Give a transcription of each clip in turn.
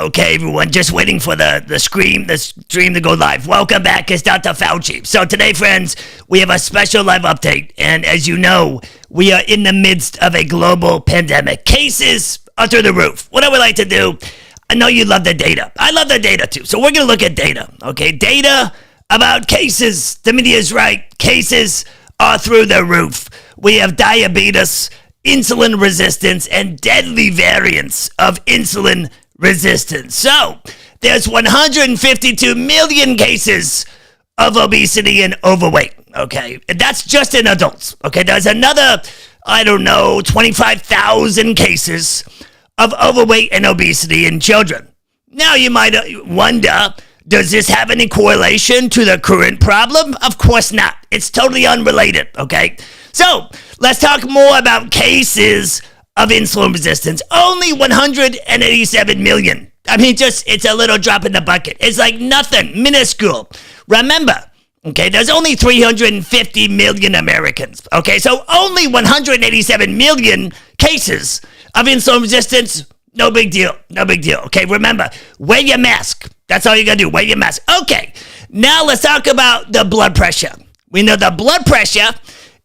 Okay, everyone, just waiting for the stream to go live. Welcome back, it's Dr. Fauci. So today, friends, we have a special live update. And as you know, we are in the midst of a global pandemic. Cases are through the roof. What I would like to do, I know you love the data. I love the data too. So we're going to look at data, okay? Data about cases. The media is right. Cases are through the roof. We have diabetes, insulin resistance, and deadly variants of insulin resistance. So there's 152 million cases of obesity and overweight. Okay, and that's just in adults. Okay, there's another, 25,000 cases of overweight and obesity in children. Now you might wonder, does this have any correlation to the current problem? Of course not. It's totally unrelated. Okay, so let's talk more about cases of insulin resistance. Only 187 million. I mean, it's a little drop in the bucket. It's like nothing, minuscule. Remember, okay, there's only 350 million Americans. Okay, so only 187 million cases of insulin resistance. No big deal. No big deal. Okay, remember, wear your mask. That's all you gotta do, wear your mask. Okay, now let's talk about the blood pressure. We know the blood pressure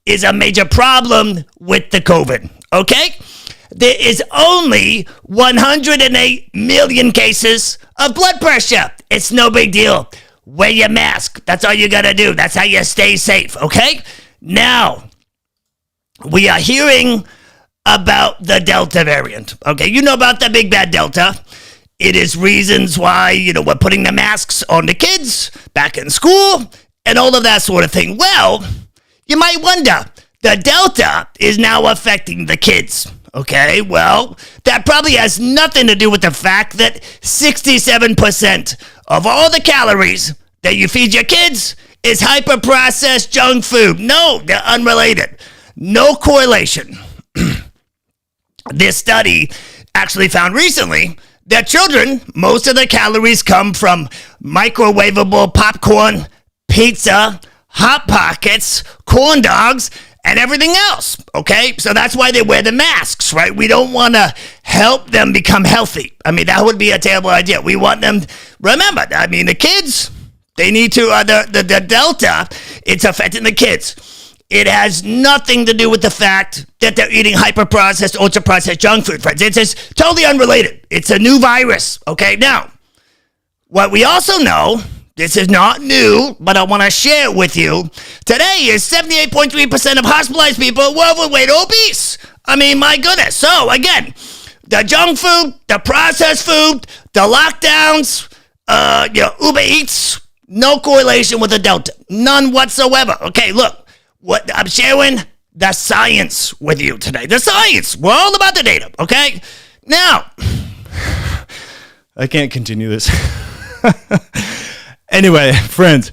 is a major problem with the COVID, okay? There is only 108 million cases of blood pressure. It's no big deal. Wear your mask. That's all you gotta do. That's how you stay safe, okay? Now, we are hearing about the Delta variant, okay? You know about the big bad Delta. It is reasons why, we're putting the masks on the kids back in school and all of that sort of thing. Well, you might wonder, the Delta is now affecting the kids. Okay, well, that probably has nothing to do with the fact that 67% of all the calories that you feed your kids is hyper-processed junk food. No, they're unrelated. No correlation. This study actually found recently that children, most of the calories come from microwavable popcorn, pizza, Hot Pockets, corn dogs, and everything else, okay? So that's why they wear the masks, right? We don't want to help them become healthy. I mean, that would be a terrible idea. We want them, remember, the kids, they need to, the Delta, it's affecting the kids. It has nothing to do with the fact that they're eating hyper-processed, ultra-processed junk food, friends. It's just totally unrelated. It's a new virus, okay? Now, what we also know, this is not new, but I want to share it with you. Today is 78.3% of hospitalized people were overweight or obese. I mean, my goodness. So, again, the junk food, the processed food, the lockdowns, Uber Eats, no correlation with the Delta. None whatsoever. Okay, look, what I'm sharing the science with you today. The science. We're all about the data, okay? Now, I can't continue this. Anyway, friends,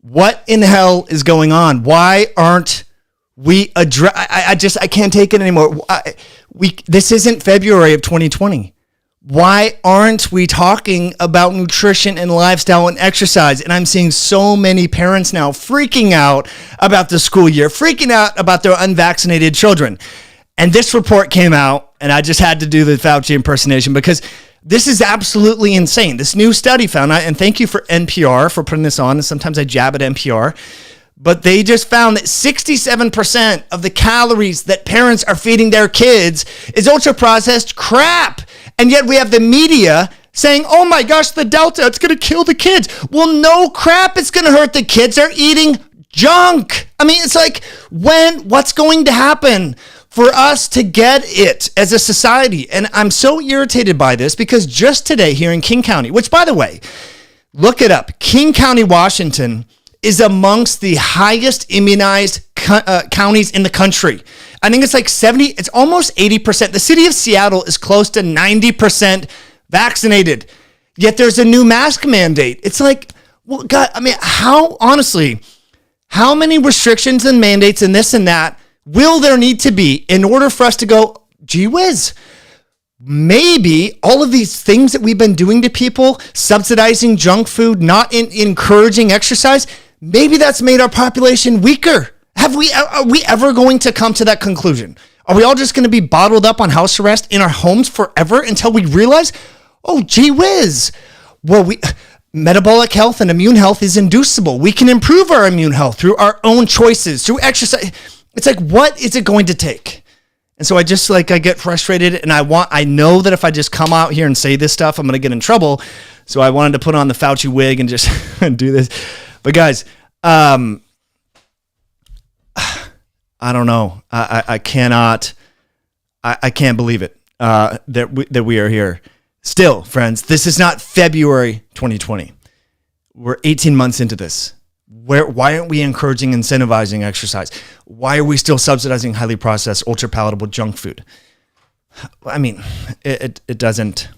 what in hell is going on? Why aren't we I can't take it anymore. This isn't February of 2020. Why aren't we talking about nutrition and lifestyle and exercise? And I'm seeing so many parents now freaking out about the school year, freaking out about their unvaccinated children. And this report came out, and I just had to do the Fauci impersonation because this is absolutely insane. This new study found out, and thank you for NPR for putting this on, and sometimes I jab at NPR, but they just found that 67% of the calories that parents are feeding their kids is ultra-processed crap. And yet we have the media saying, oh my gosh, the Delta, it's going to kill the kids. Well, no crap, it's going to hurt the kids. They're eating junk. I mean, it's like, what's going to happen for us to get it as a society? And I'm so irritated by this because just today here in King County, which by the way, look it up, King County, Washington is amongst the highest immunized counties in the country. I think it's like 70, it's almost 80%. The city of Seattle is close to 90% vaccinated. Yet there's a new mask mandate. It's like, well, God, I mean, how many restrictions and mandates and this and that will there need to be in order for us to go, gee whiz, maybe all of these things that we've been doing to people, subsidizing junk food, not encouraging exercise, maybe that's made our population weaker. Are we ever going to come to that conclusion? Are we all just going to be bottled up on house arrest in our homes forever until we realize, Oh, gee whiz. Well, metabolic health and immune health is inducible. We can improve our immune health through our own choices, through exercise. It's like, what is it going to take? And so I get frustrated, and I know that if I just come out here and say this stuff, I'm going to get in trouble. So I wanted to put on the Fauci wig and just do this. But guys, I don't know. I can't believe it that we are here. Still, friends, this is not February 2020. We're 18 months into this. Why aren't we encouraging, incentivizing exercise? Why are we still subsidizing highly processed, ultra palatable junk food? I mean, it doesn't.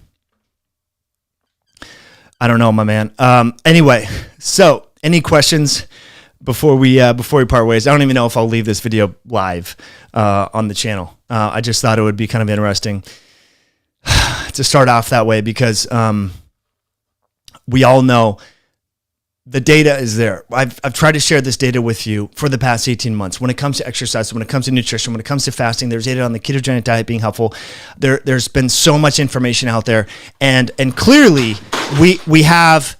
I don't know, my man. Anyway, so any questions before we part ways? I don't even know if I'll leave this video live on the channel. I just thought it would be kind of interesting to start off that way because we all know the data is there. I've tried to share this data with you for the past 18 months. When it comes to exercise, when it comes to nutrition, when it comes to fasting, there's data on the ketogenic diet being helpful. There's been so much information out there, and clearly we have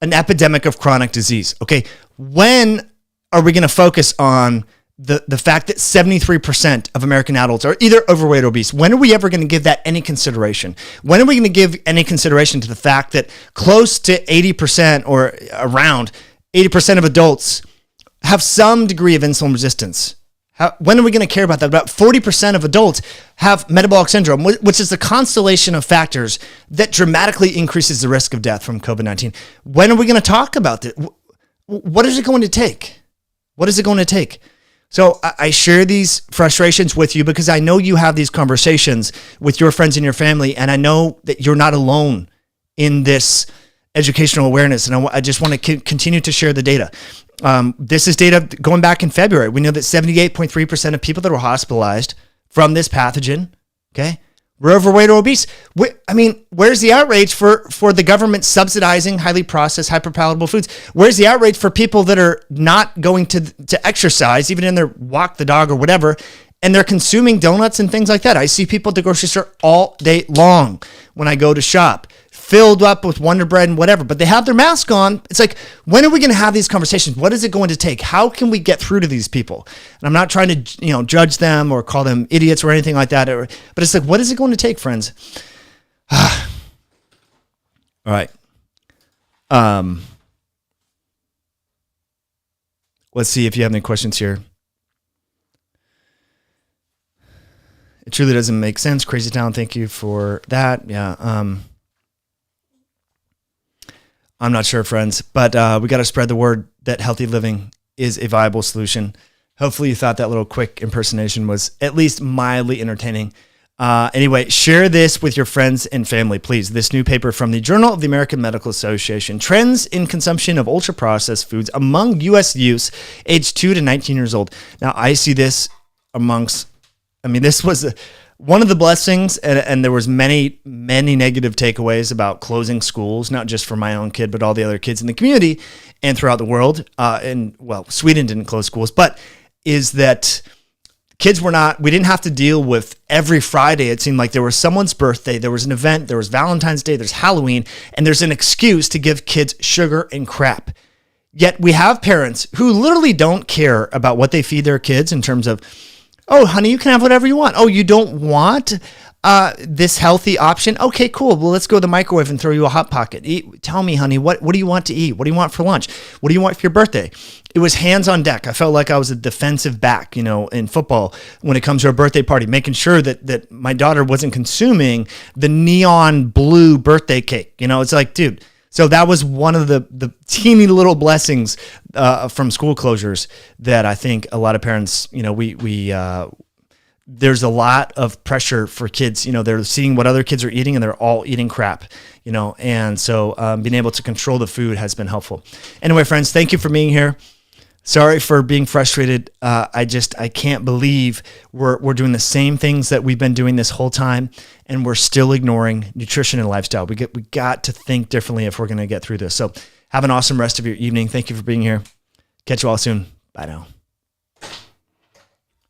an epidemic of chronic disease. Okay, when are we going to focus on the fact that 73% of American adults are either overweight or obese? When are we ever going to give that any consideration? When are we going to give any consideration to the fact that close to 80% or around 80% of adults have some degree of insulin resistance? When are we going to care about that? About 40% of adults have metabolic syndrome, which is the constellation of factors that dramatically increases the risk of death from COVID-19. When are we going to talk about this? What is it going to take? What is it going to take? So I share these frustrations with you because I know you have these conversations with your friends and your family, and I know that you're not alone in this educational awareness, and I just want to continue to share the data. This is data going back in February. We know that 78.3% of people that were hospitalized from this pathogen, okay, were overweight or obese. I mean, where's the outrage for the government subsidizing highly processed, hyperpalatable foods? Where's the outrage for people that are not going to exercise, even in their walk the dog or whatever, and they're consuming donuts and things like that? I see people at the grocery store all day long when I go to shop, filled up with Wonder Bread and whatever, but they have their mask on. It's like, when are we going to have these conversations? What is it going to take? How can we get through to these people? And I'm not trying to, judge them or call them idiots or anything like that. But it's like, what is it going to take, friends? All right. Let's see if you have any questions here. It truly doesn't make sense. Crazy Town, thank you for that. Yeah. I'm not sure, friends, but we got to spread the word that healthy living is a viable solution. Hopefully you thought that little quick impersonation was at least mildly entertaining. Anyway, share this with your friends and family, please. This new paper from the Journal of the American Medical Association, Trends in Consumption of Ultra-Processed Foods Among U.S. Youths Aged 2 to 19 Years Old. Now, I see this this was one of the blessings, and there was many, many negative takeaways about closing schools, not just for my own kid, but all the other kids in the community and throughout the world. Sweden didn't close schools, but is that we didn't have to deal with every Friday. It seemed like there was someone's birthday, there was an event, there was Valentine's Day, there's Halloween, and there's an excuse to give kids sugar and crap. Yet we have parents who literally don't care about what they feed their kids in terms of, oh, honey, you can have whatever you want. Oh, you don't want this healthy option? Okay, cool. Well, let's go to the microwave and throw you a Hot Pocket. Tell me, honey, what do you want to eat? What do you want for lunch? What do you want for your birthday? It was hands on deck. I felt like I was a defensive back, in football when it comes to a birthday party, making sure that my daughter wasn't consuming the neon blue birthday cake. It's like, dude. So that was one of the teeny little blessings from school closures that I think a lot of parents, there's a lot of pressure for kids. They're seeing what other kids are eating and they're all eating crap, and so being able to control the food has been helpful. Anyway, friends, thank you for being here. Sorry for being frustrated. I can't believe we're doing the same things that we've been doing this whole time, and we're still ignoring nutrition and lifestyle. We got to think differently if we're going to get through this. So have an awesome rest of your evening. Thank you for being here. Catch you all soon. Bye now.